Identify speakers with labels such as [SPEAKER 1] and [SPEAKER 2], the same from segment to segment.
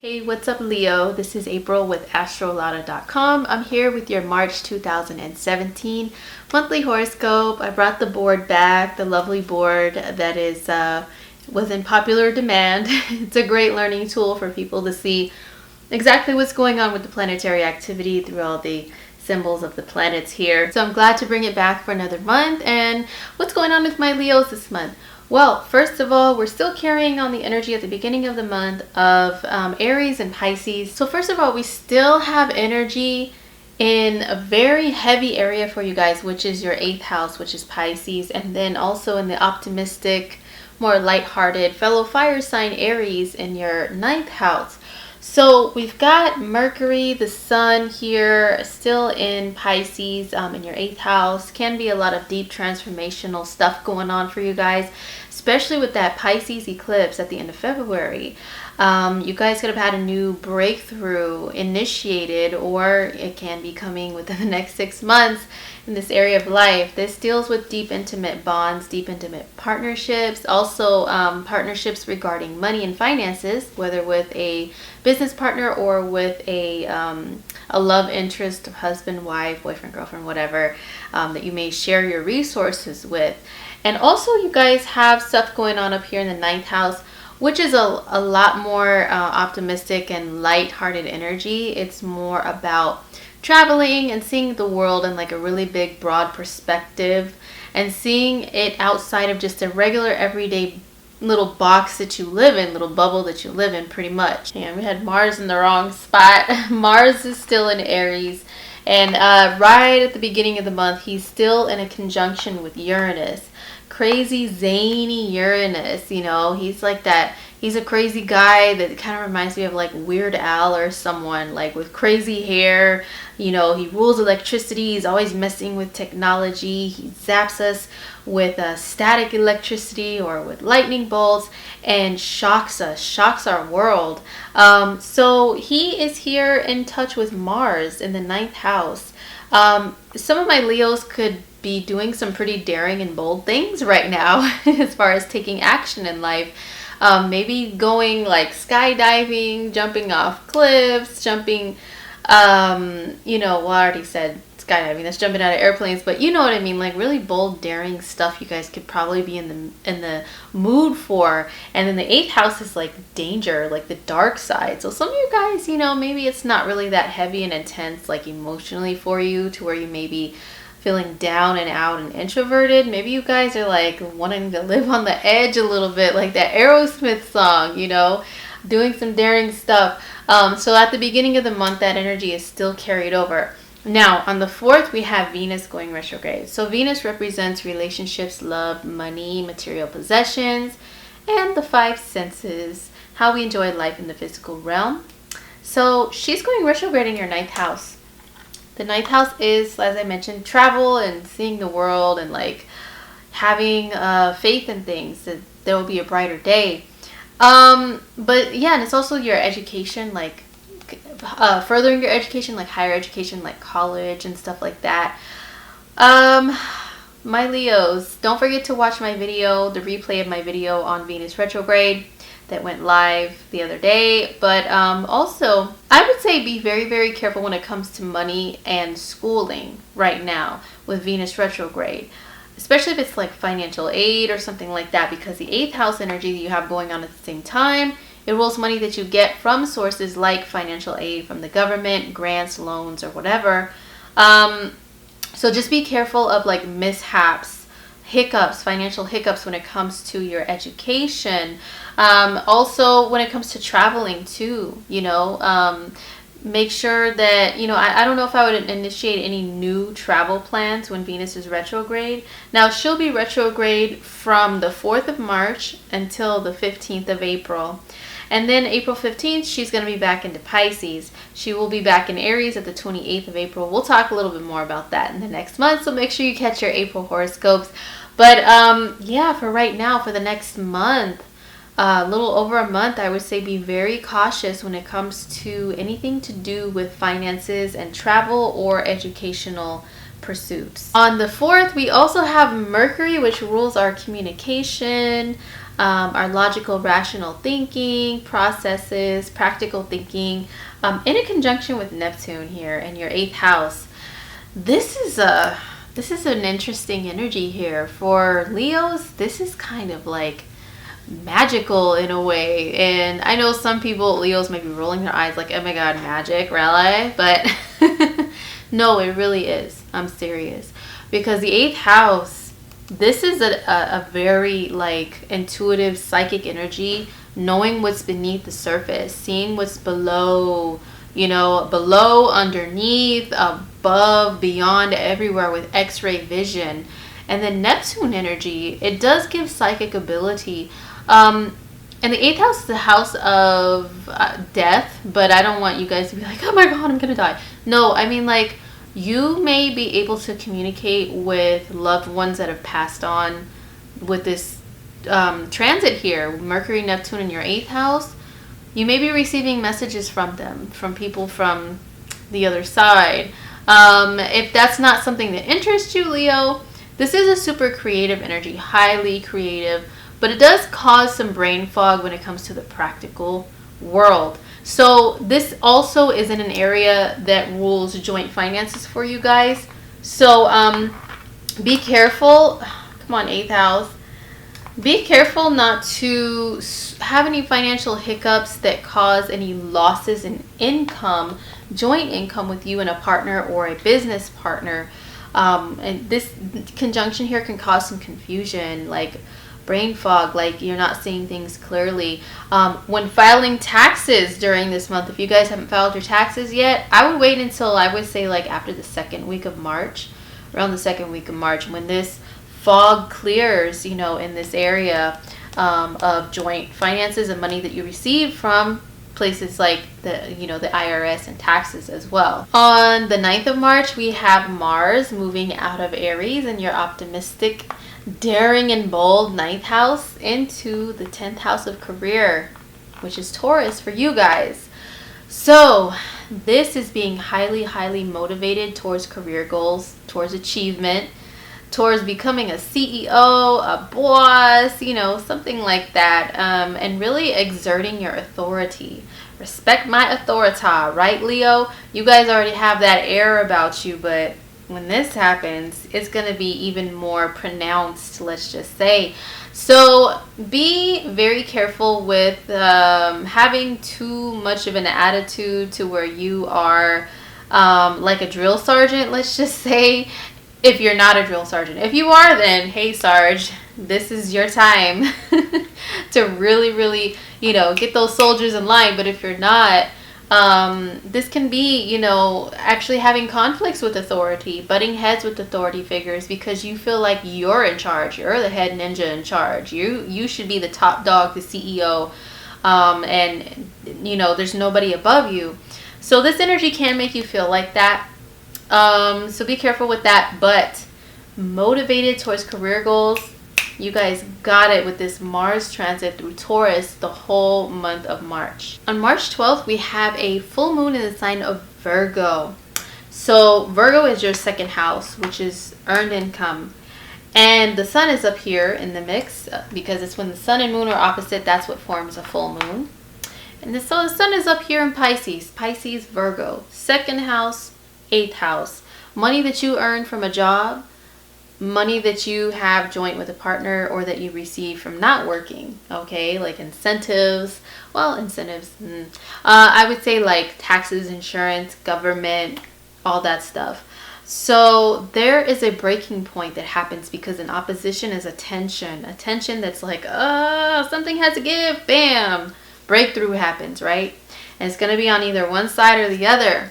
[SPEAKER 1] Hey, what's up, Leo? This is April with astrolotta.com. I'm here with your March 2017 monthly horoscope. I brought the board back, the lovely board that was in popular demand. It's a great learning tool for people to see exactly what's going on with the planetary activity through all the symbols of the planets here. So I'm glad to bring it back for another month. And what's going on with my Leos this month? Well, first of all, we're still carrying on the energy at the beginning of the month of Aries and Pisces. So first of all, we still have energy in a very heavy area for you guys, which is your 8th house, which is Pisces, and then also in the optimistic, more lighthearted fellow fire sign Aries in your 9th house. So we've got Mercury, the sun here, still in Pisces, in your 8th house. Can be a lot of deep transformational stuff going on for you guys, especially with that Pisces eclipse at the end of February. You guys could have had a new breakthrough initiated, or it can be coming within the next 6 months in this area of life. This deals with deep, intimate bonds, deep, intimate partnerships, also partnerships regarding money and finances, whether with a business partner or with a love interest, husband, wife, boyfriend, girlfriend, whatever, that you may share your resources with. And also you guys have stuff going on up here in the 9th house, which is a lot more optimistic and light-hearted energy. It's more about traveling and seeing the world in like a really big, broad perspective, and seeing it outside of just a regular, everyday little box that you live in, little bubble that you live in, pretty much. Yeah, we had Mars in the wrong spot. Mars is still in Aries, and right at the beginning of the month, he's still in a conjunction with Uranus. Crazy, zany Uranus, you know, he's like that. He's a crazy guy that kind of reminds me of like Weird Al or someone, like with crazy hair. You know, he rules electricity. He's always messing with technology. He zaps us with static electricity or with lightning bolts and shocks us, shocks our world. So he is here in touch with Mars in the 9th house. Some of my Leos could be doing some pretty daring and bold things right now as far as taking action in life. Maybe going like skydiving, jumping off cliffs, jumping, well, I already said skydiving, that's jumping out of airplanes, but you know what I mean, like really bold, daring stuff you guys could probably be in the mood for. And then the 8th house is like danger, like the dark side. So some of you guys, maybe it's not really that heavy and intense, like emotionally for you, to where you may be feeling down and out and introverted. Maybe you guys are like wanting to live on the edge a little bit, like that Aerosmith song, doing some daring stuff. So at the beginning of the month, that energy is still carried over. Now, on the 4th, we have Venus going retrograde. So Venus represents relationships, love, money, material possessions, and the 5 senses, how we enjoy life in the physical realm. So she's going retrograde in your 9th house. The 9th house is, as I mentioned, travel and seeing the world and like having faith in things, that there will be a brighter day. But yeah, and it's also your education, like furthering your education, like higher education, like college and stuff like that. My Leos, don't forget to watch my video, the replay of my video on Venus retrograde that went live the other day. But also, I would say be very, very careful when it comes to money and schooling right now with Venus retrograde, especially if it's like financial aid or something like that, because the 8th house energy that you have going on at the same time, it rules money that you get from sources like financial aid from the government, grants, loans, or whatever. So just be careful of like mishaps, hiccups, financial hiccups when it comes to your education. Also when it comes to traveling too, make sure that, I don't know if I would initiate any new travel plans when Venus is retrograde. Now, she'll be retrograde from the 4th of March until the 15th of April. And then April 15th, she's going to be back into Pisces. She will be back in Aries at the 28th of April. We'll talk a little bit more about that in the next month, so make sure you catch your April horoscopes. But yeah, for right now, for the next month, a little over a month, I would say be very cautious when it comes to anything to do with finances and travel or educational pursuits. On the 4th, we also have Mercury, which rules our communication, our logical, rational thinking, processes, practical thinking, in a conjunction with Neptune here in your 8th house. This is an interesting energy here. For Leos, this is kind of like magical in a way. And I know some people, Leos, might be rolling their eyes like, oh my god, magic, really? But no, it really is. I'm serious. Because the 8th house, this is a very like intuitive psychic energy, knowing what's beneath the surface, seeing what's below, below, underneath, above, beyond, everywhere with X-ray vision. And then Neptune energy, it does give psychic ability. And the 8th house is the house of death, but I don't want you guys to be like, oh my god, I'm gonna die. No, I mean, like, you may be able to communicate with loved ones that have passed on with this transit here, Mercury, Neptune in your 8th house. You may be receiving messages from them, from people from the other side. If that's not something that interests you, Leo, this is a super creative energy, highly creative, but it does cause some brain fog when it comes to the practical world. So this also is in an area that rules joint finances for you guys. So be careful. Come on, 8th house. Be careful not to have any financial hiccups that cause any losses in income, joint income with you and a partner or a business partner. And this conjunction here can cause some confusion, like brain fog, like you're not seeing things clearly. When filing taxes during this month, if you guys haven't filed your taxes yet, I would wait until, I would say, like after the 2nd week of March, around the 2nd week of March, when this fog clears, in this area of joint finances and money that you receive from places like the IRS and taxes as well. On the 9th of March, we have Mars moving out of Aries in your optimistic, daring and bold 9th house into the 10th house of career, which is Taurus for you guys. So this is being highly, highly motivated towards career goals, towards achievement, towards becoming a CEO, a boss, something like that, and really exerting your authority. Respect my authority, right, Leo? You guys already have that air about you, but when this happens, it's going to be even more pronounced, let's just say. So be very careful with having too much of an attitude to where you are like a drill sergeant, let's just say. If you're not a drill sergeant. If you are, then hey, Sarge, this is your time to really, really, get those soldiers in line. But if you're not, this can be, actually having conflicts with authority, butting heads with authority figures, because you feel like you're in charge. You're the head ninja in charge. You should be the top dog, the CEO, and there's nobody above you. So this energy can make you feel like that. So be careful with that, but motivated towards career goals. You guys got it with this Mars transit through Taurus the whole month of March. On March 12th, we have a full moon in the sign of Virgo. So Virgo is your 2nd house, which is earned income. And the sun is up here in the mix because it's when the sun and moon are opposite, that's what forms a full moon. And so the sun is up here in Pisces, Virgo, 2nd house, 8th house. Money that you earn from a job, money that you have joint with a partner, or that you receive from not working, okay? Like incentives. I would say like taxes, insurance, government, all that stuff. So there is a breaking point that happens because an opposition is a tension that's like, something has to give, bam, breakthrough happens, right? And it's going to be on either one side or the other.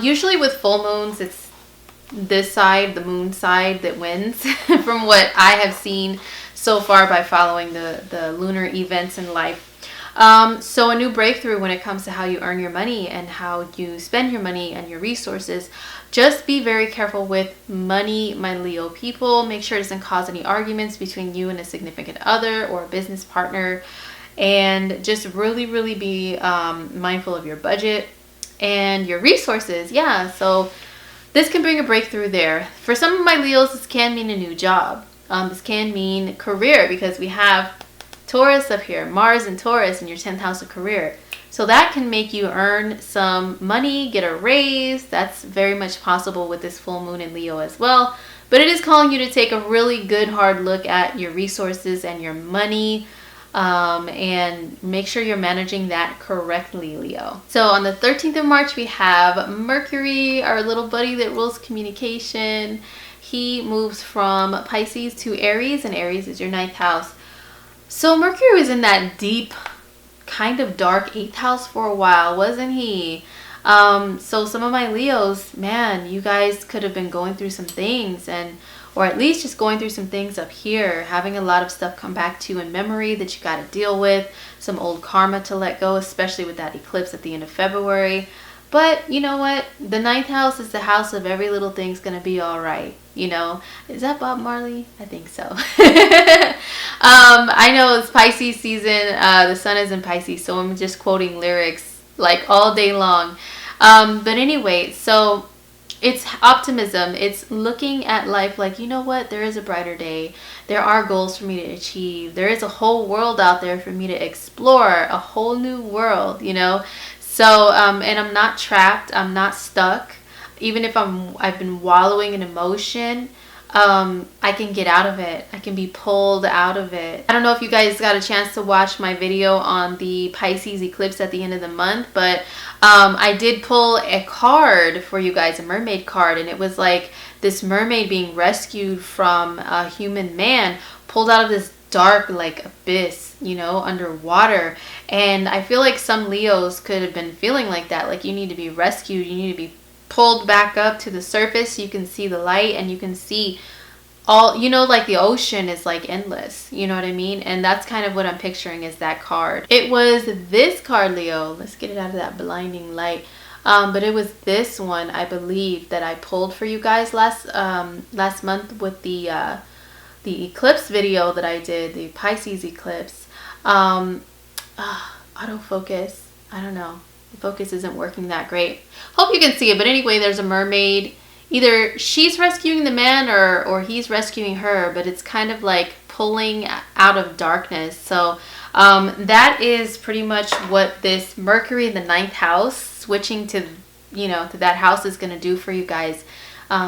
[SPEAKER 1] Usually with full moons, it's this side, the moon side, that wins from what I have seen so far by following the lunar events in life. So a new breakthrough when it comes to how you earn your money and how you spend your money and your resources. Just be very careful with money, my Leo people. Make sure it doesn't cause any arguments between you and a significant other or a business partner. And just really, really be mindful of your budget and your resources. Yeah, so this can bring a breakthrough there. For some of my Leos, this can mean a new job. This can mean career, because we have Taurus up here, Mars and Taurus in your 10th house of career. So that can make you earn some money, get a raise. That's very much possible with this full moon in Leo as well. But it is calling you to take a really good hard look at your resources and your money, and make sure you're managing that correctly, Leo. So on the 13th of March, we have Mercury, our little buddy that rules communication. He moves from Pisces to Aries, and Aries is your 9th house. So Mercury was in that deep, kind of dark 8th house for a while, wasn't he? So some of my Leos, man, you guys could have been going through some things, or at least just going through some things up here, having a lot of stuff come back to you in memory that you got to deal with, some old karma to let go, especially with that eclipse at the end of February. But you know what? The 9th house is the house of every little thing's going to be all right. You know, is that Bob Marley? I think so. I know it's Pisces season. The sun is in Pisces, so I'm just quoting lyrics like all day long. But anyway, so it's optimism. It's looking at life like, you know what? There is a brighter day. There are goals for me to achieve. There is a whole world out there for me to explore, a whole new world, you know? So, and I'm not trapped. I'm not stuck. Even if I've been wallowing in emotion, I can get out of it. I can be pulled out of it. I don't know if you guys got a chance to watch my video on the Pisces eclipse at the end of the month, but I did pull a card for you guys, a mermaid card, and it was like this mermaid being rescued from a human man, pulled out of this dark like abyss, you know, underwater. And I feel like some Leos could have been feeling like that, like you need to be rescued, you need to be pulled back up to the surface so you can see the light, and you can see all, you know, like the ocean is like endless, you know what I mean? And that's kind of what I'm picturing is that card. It was this card, Leo. Let's get it out of that blinding light. But it was this one, I believe, that I pulled for you guys last month with the eclipse video that I did, the Pisces eclipse. Autofocus, I don't know, the focus isn't working that great. Hope you can see it. But anyway, there's a mermaid. Either she's rescuing the man or he's rescuing her, but it's kind of like pulling out of darkness. So that is pretty much what this Mercury in the 9th house switching to, you know, to that house is going to do for you guys.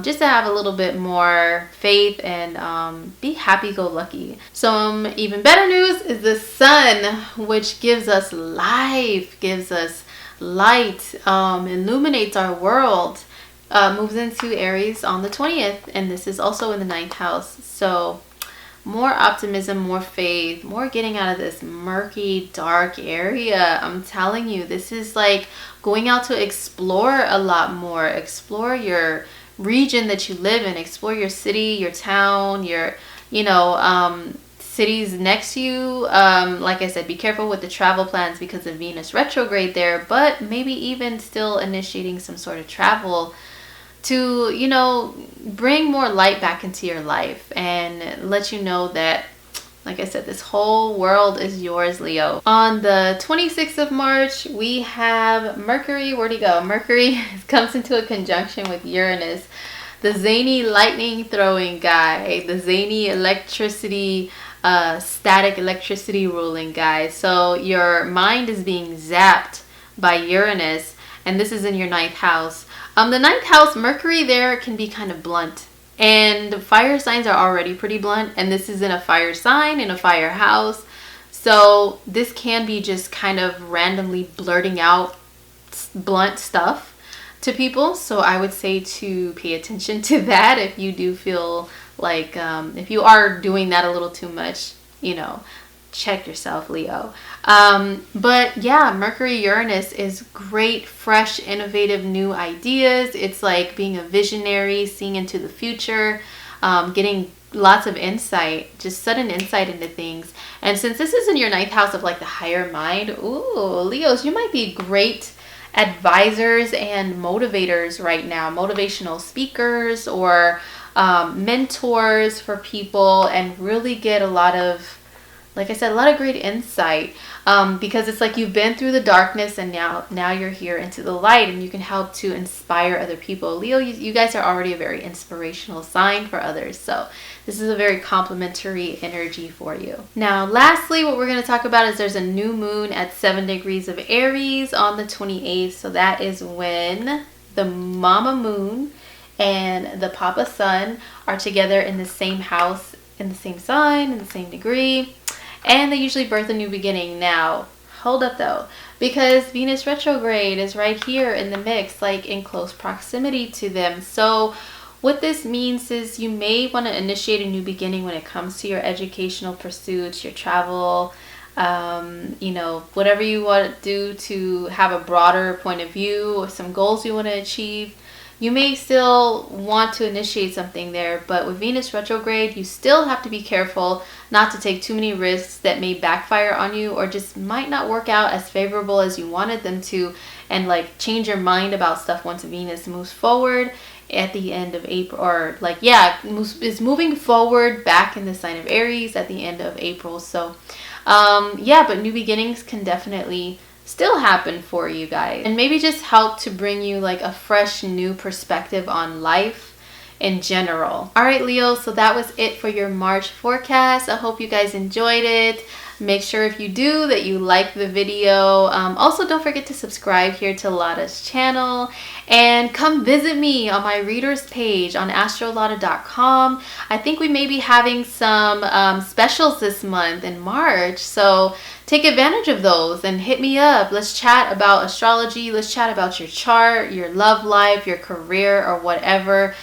[SPEAKER 1] Just to have a little bit more faith and be happy-go-lucky. Some even better news is the sun, which gives us life, gives us light, illuminates our world, moves into Aries on the 20th, and this is also in the 9th house. So more optimism, more faith, more getting out of this murky, dark area. I'm telling you, this is like going out to explore a lot more. Explore your region that you live in, explore your city, your town, your, you know, cities next to you. Like I said, be careful with the travel plans because of Venus retrograde there, but maybe even still initiating some sort of travel to, you know, bring more light back into your life and let you know that, like I said, this whole world is yours, Leo. On the 26th of March, we have Mercury. Where'd he go? Mercury comes into a conjunction with Uranus, the zany lightning throwing guy, the zany electricity, static electricity ruling guy. So your mind is being zapped by Uranus, and this is in your 9th house. The 9th house, Mercury there can be kind of blunt. And fire signs are already pretty blunt, and this is in a fire sign, in a fire house. So this can be just kind of randomly blurting out blunt stuff to people. So I would say to pay attention to that if you do feel like, if you are doing that a little too much, you know, check yourself, Leo. But yeah, Mercury Uranus is great, fresh, innovative, new ideas. It's like being a visionary, seeing into the future, getting lots of insight, just sudden insight into things. And since this is in your 9th house of like the higher mind, ooh, Leos, you might be great advisors and motivators right now, motivational speakers or mentors for people, and really get a lot of, like I said, a lot of great insight. because it's like you've been through the darkness and now you're here into the light, and you can help to inspire other people. Leo, you guys are already a very inspirational sign for others, so this is a very complimentary energy for you. Now, lastly, what we're going to talk about is there's a new moon at 7 degrees of Aries on the 28th. So that is when the mama moon and the papa sun are together in the same house, in the same sign, in the same degree, and they usually birth a new beginning. Now, hold up though, because Venus retrograde is right here in the mix, like in close proximity to them. So what this means is you may want to initiate a new beginning when it comes to your educational pursuits, your travel, whatever you want to do to have a broader point of view or some goals you want to achieve. You may still want to initiate something there, but with Venus retrograde, you still have to be careful not to take too many risks that may backfire on you or just might not work out as favorable as you wanted them to, and like change your mind about stuff once Venus moves forward at the end of April, or is moving forward back in the sign of Aries at the end of April. So but new beginnings can definitely still happen for you guys, and maybe just help to bring you like a fresh new perspective on life in general. All right, Leo, so that was it for your March forecast. I hope you guys enjoyed it. Make sure if you do that you like the video. Also, don't forget to subscribe here to Lotta's channel, and come visit me on my readers page on astrolotta.com. I think we may be having some specials this month in March, so take advantage of those and hit me up. Let's chat about astrology. Let's chat about your chart, your love life, your career, or whatever.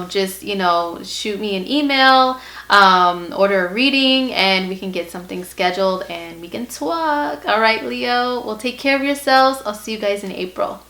[SPEAKER 1] Just shoot me an email, order a reading, and we can get something scheduled and we can talk. All right, Leo, well, take care of yourselves. I'll see you guys in April.